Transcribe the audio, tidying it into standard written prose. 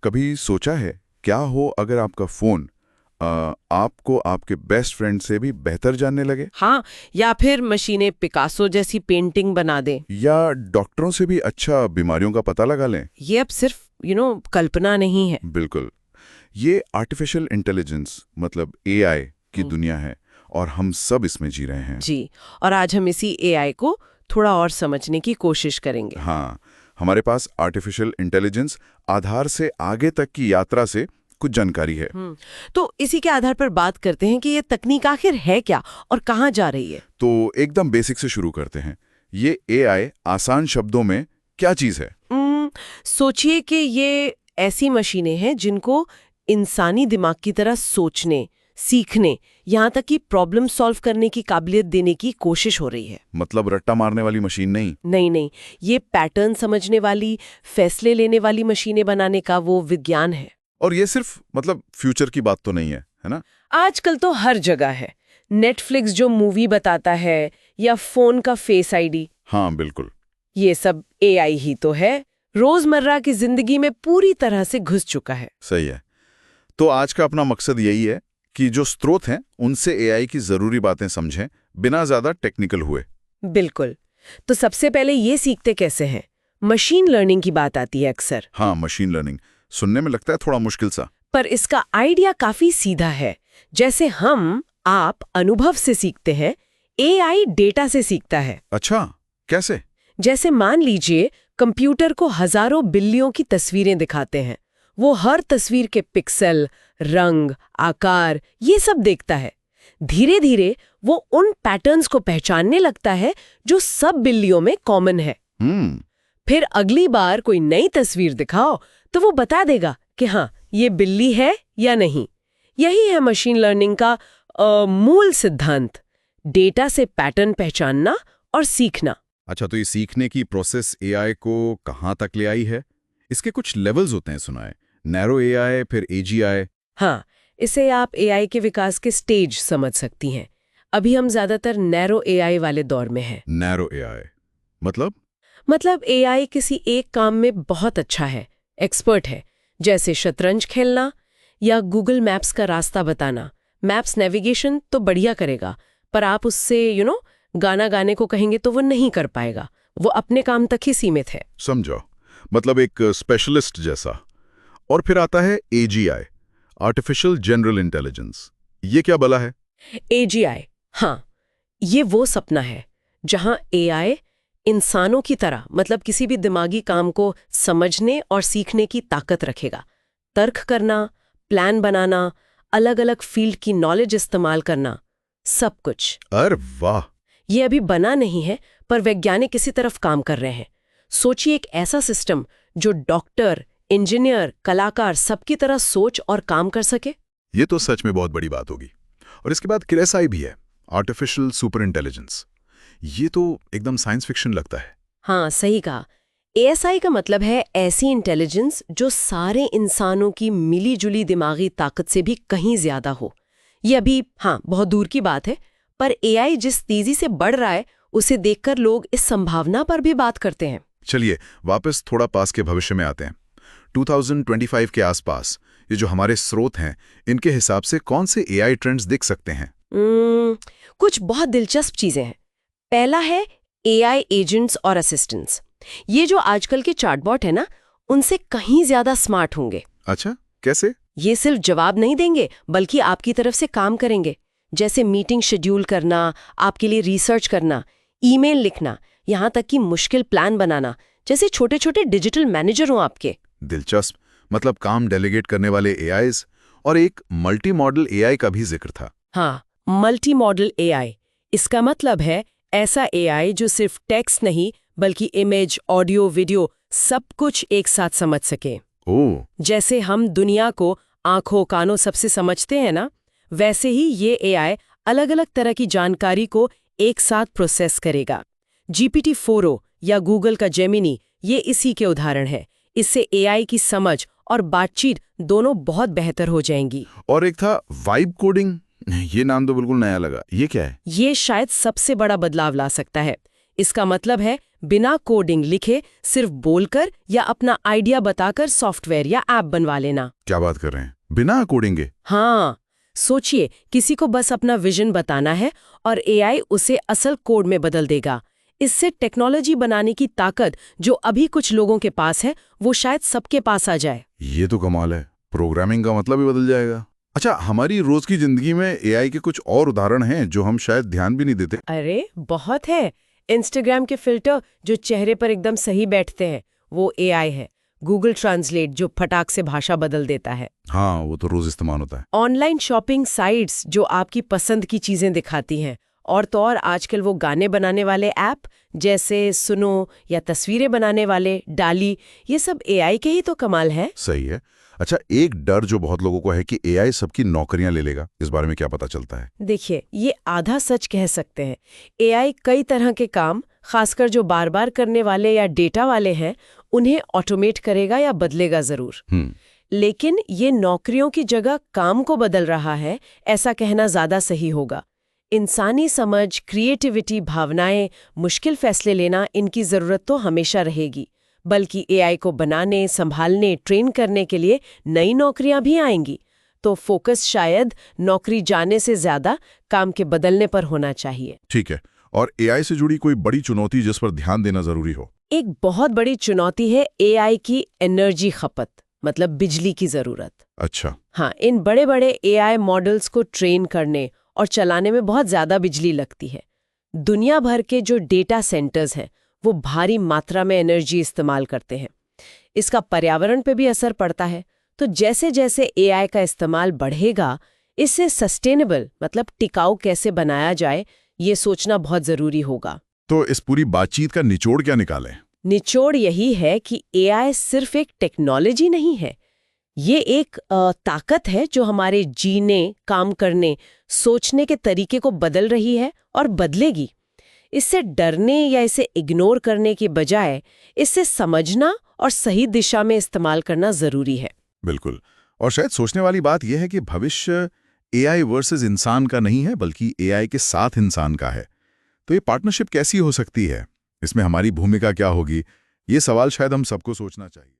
कभी सोचा है क्या हो अगर आपका फोन आपको आपके बेस्ट फ्रेंड से भी बेहतर जानने लगे? हाँ, या फिर मशीनें पिकासो जैसी पेंटिंग बना दें। या डॉक्टरों से भी अच्छा बीमारियों का पता लगा लें? ये अब सिर्फ कल्पना नहीं है। बिल्कुल। ये आर्टिफिशियल इंटेलिजेंस मतलब एआई की दुनिया है और हम सब इसमें जी रहे हैं। जी, और आज हम इसी एआई को थोड़ा और समझने की कोशिश करेंगे। हाँ, हमारे पास आर्टिफिशियल इंटेलिजेंस आधार से आगे तक की यात्रा से कुछ जानकारी है। तो इसी के आधार पर बात करते हैं कि ये तकनीक आखिर है क्या और कहाँ जा रही है। तो एकदम बेसिक से शुरू करते हैं। ये एआई आसान शब्दों में क्या चीज है? सोचिए कि ये ऐसी मशीनें हैं जिनको इंसानी दिमाग की तरह सोचने, सीखने, यहाँ तक कि प्रॉब्लम सॉल्व करने की काबिलियत देने की कोशिश हो रही है। मतलब रट्टा मारने वाली मशीन नहीं? नहीं, ये पैटर्न समझने वाली, फैसले लेने वाली मशीनें बनाने का वो विज्ञान है। और ये सिर्फ मतलब फ्यूचर की बात तो नहीं है ना? आजकल तो हर जगह है। नेटफ्लिक्स जो मूवी बताता है या फोन का फेस आईडी, हाँ बिल्कुल। ये सब एआई ही तो है। रोजमर्रा की जिंदगी में पूरी तरह से घुस चुका है। सही है। तो आज का अपना मकसद यही है कि जो स्रोत हैं उनसे एआई की जरूरी बातें समझें बिना ज्यादा टेक्निकल हुए। बिल्कुल। तो सबसे पहले ये सीखते कैसे हैं? मशीन लर्निंग की बात आती है अक्सर। हाँ, मशीन लर्निंग सुनने में लगता है थोड़ा मुश्किल सा। पर इसका आइडिया काफी सीधा है। जैसे आप अनुभव से सीखते हैं, एआई डेटा से सीखता है। अच्छा, कैसे? जैसे मान लीजिए कंप्यूटर को हजारों बिल्लियों की तस्वीरें दिखाते हैं। वो हर तस्वीर के पिक्सल, रंग, आकार ये सब देखता है। धीरे धीरे वो उन पैटर्न्स को पहचानने लगता है जो सब बिल्लियों में कॉमन है। फिर अगली बार कोई नई तस्वीर दिखाओ तो वो बता देगा कि हाँ, ये बिल्ली है या नहीं। यही है मशीन लर्निंग का मूल सिद्धांत, डेटा से पैटर्न पहचानना और सीखना। अच्छा, तो ये सीखने की प्रोसेस एआई को कहाँ तक ले आई है? इसके कुछ लेवल्स होते हैं सुना है, नैरो एआई, फिर एजीआई। हाँ, इसे आप एआई के विकास के स्टेज समझ सकती हैं। अभी हम ज्यादातर नैरो एआई वाले दौर में हैं। नैरो एआई मतलब एआई किसी एक काम में बहुत अच्छा है, एक्सपर्ट है, जैसे शतरंज खेलना या गूगल मैप्स का रास्ता बताना। मैप्स नेविगेशन तो बढ़िया करेगा, पर आप उससे गाना गाने को कहेंगे तो वो नहीं कर पाएगा। वो अपने काम तक ही सीमित है। समझो, मतलब एक स्पेशलिस्ट जैसा। और फिर आता है एजीआई, आर्टिफिशियल जनरल इंटेलिजेंस। ये क्या भला है? एजीआई, हाँ, ये वो सपना है जहां एआई इंसानों की तरह, मतलब किसी भी दिमागी काम को समझने और सीखने की ताकत रखेगा। तर्क करना, प्लान बनाना, अलग अलग फील्ड की नॉलेज इस्तेमाल करना, सब कुछ। अरे वाह! ये अभी बना नहीं है, पर वैज्ञानिक इसी तरफ काम कर रहे हैं। सोचिए एक ऐसा सिस्टम जो डॉक्टर, इंजीनियर, कलाकार सबकी तरह सोच और काम कर सके। ये तो सच में बहुत बड़ी बात होगी। और इसके बाद क्रेसाई भी है, आर्टिफिशियल सुपर इंटेलिजेंस। ये तो एकदम साइंस फिक्शन लगता है। हाँ, सही कहा। एएसआई का मतलब है ऐसी इंटेलिजेंस जो सारे इंसानों की मिली जुली दिमागी ताकत से भी कहीं ज्यादा हो। ये अभी बहुत दूर की बात है, पर एआई जिस तेजी से बढ़ रहा है उसे देखकर लोग इस संभावना पर भी बात करते हैं। चलिए वापस थोड़ा पास के भविष्य में आते हैं। 2025 के आसपास ये जो हमारे स्रोत हैं, इनके हिसाब से कौन से एआई ट्रेंड्स दिख सकते हैं? कुछ बहुत दिलचस्प चीजें हैं। पहला है एआई एजेंट्स और असिस्टेंट्स। ये जो आजकल के चैटबॉट है ना, उनसे कहीं ज्यादा स्मार्ट होंगे। अच्छा, कैसे? ये सिर्फ जवाब नहीं देंगे, बल्कि आपकी तरफ से काम करेंगे। जैसे मीटिंग शेड्यूल करना, आपके लिए रिसर्च करना, ईमेल लिखना, यहाँ तक कि मुश्किल प्लान बनाना, जैसे छोटे छोटे डिजिटल मैनेजर हो आपके। दिलचस्प, मतलब काम डेलीगेट करने वाले एआईज। और एक मल्टी मॉडल एआई का भी जिक्र था। हाँ, मल्टी मॉडल एआई। इसका मतलब है ऐसा एआई जो सिर्फ टेक्स्ट नहीं बल्कि इमेज, ऑडियो, वीडियो सब कुछ एक साथ समझ सके। ओह, जैसे हम दुनिया को आंखों कानों सबसे समझते हैं ना, वैसे ही ये एआई अलग अलग तरह की जानकारी को एक साथ प्रोसेस करेगा। GPT-4o या गूगल का जेमिनी ये इसी के उदाहरण है। इससे एआई की समझ और बातचीत दोनों बहुत बेहतर हो जाएंगी। और एक था वाइब कोडिंग, ये नाम तो बिल्कुल नया लगा। ये क्या है? ये शायद सबसे बड़ा बदलाव ला सकता है। इसका मतलब है बिना कोडिंग लिखे सिर्फ बोलकर या अपना आइडिया बताकर सॉफ्टवेयर या ऐप बनवा लेना। क्या बात कर रहे हैं, बिना कोडिंग के? हाँ, सोचिए, किसी को बस अपना विजन बताना है और एआई उसे असल कोड में बदल देगा। इससे टेक्नोलॉजी बनाने की ताकत जो अभी कुछ लोगों के पास है, वो शायद सबके पास आ जाए। ये तो कमाल है, प्रोग्रामिंग का मतलब ही बदल जाएगा। अच्छा, हमारी रोज की जिंदगी में एआई के कुछ और उदाहरण हैं जो हम शायद ध्यान भी नहीं देते। अरे बहुत है। इंस्टाग्राम के फिल्टर जो चेहरे पर एकदम सही बैठते हैं, वो एआई है। गूगल ट्रांसलेट जो फटाक से भाषा बदल देता है। हाँ, वो तो रोज इस्तेमाल होता है। ऑनलाइन शॉपिंग साइट्स जो आपकी पसंद की चीजें दिखाती हैं, और तो और आजकल वो गाने बनाने वाले ऐप जैसे सुनो या तस्वीरें बनाने वाले डाली, ये सब एआई के ही तो कमाल है। सही है। अच्छा, एक डर जो बहुत लोगों को है कि एआई सबकी नौकरियां ले लेगा, इस बारे में क्या पता चलता है? देखिए, ये आधा सच कह सकते हैं। एआई कई तरह के काम, खासकर जो बार बार करने वाले या डेटा वाले हैं, उन्हें ऑटोमेट करेगा या बदलेगा जरूर। लेकिन ये नौकरियों की जगह काम को बदल रहा है, ऐसा कहना ज्यादा सही होगा। इंसानी समझ, क्रिएटिविटी, भावनाएं, मुश्किल फैसले लेना, इनकी जरूरत तो हमेशा रहेगी। बल्कि एआई को बनाने, संभालने, ट्रेन करने के लिए नई नौकरियां भी आएंगी। तो फोकस शायद नौकरी जाने से ज्यादा काम के बदलने पर होना चाहिए। ठीक है। और एआई से जुड़ी कोई बड़ी चुनौती जिस पर ध्यान देना जरूरी हो? एक बहुत बड़ी चुनौती है एआई की एनर्जी खपत, मतलब बिजली की जरूरत। अच्छा। हाँ, इन बड़े बड़े एआई मॉडल्स को ट्रेन करने और चलाने में बहुत ज्यादा बिजली लगती है। दुनिया भर के जो डेटा सेंटर्स हैं, वो भारी मात्रा में एनर्जी इस्तेमाल करते हैं। इसका पर्यावरण पे भी असर पड़ता है। तो जैसे जैसे एआई का इस्तेमाल बढ़ेगा, इससे सस्टेनेबल, मतलब टिकाऊ कैसे बनाया जाए, ये सोचना बहुत जरूरी होगा। तो इस पूरी बातचीत का निचोड़ क्या निकालें? निचोड़ यही है कि एआई सिर्फ एक टेक्नोलॉजी नहीं है, ये एक ताकत है जो हमारे जीने, काम करने, सोचने के तरीके को बदल रही है और बदलेगी। इससे डरने या इसे इग्नोर करने की बजाय इसे समझना और सही दिशा में इस्तेमाल करना जरूरी है। बिल्कुल। और शायद सोचने वाली बात यह है कि भविष्य एआई वर्सेस इंसान का नहीं है, बल्कि एआई के साथ इंसान का है। तो ये पार्टनरशिप कैसी हो सकती है? इसमें हमारी भूमिका क्या होगी? ये सवाल शायद हम सबको सोचना चाहिए।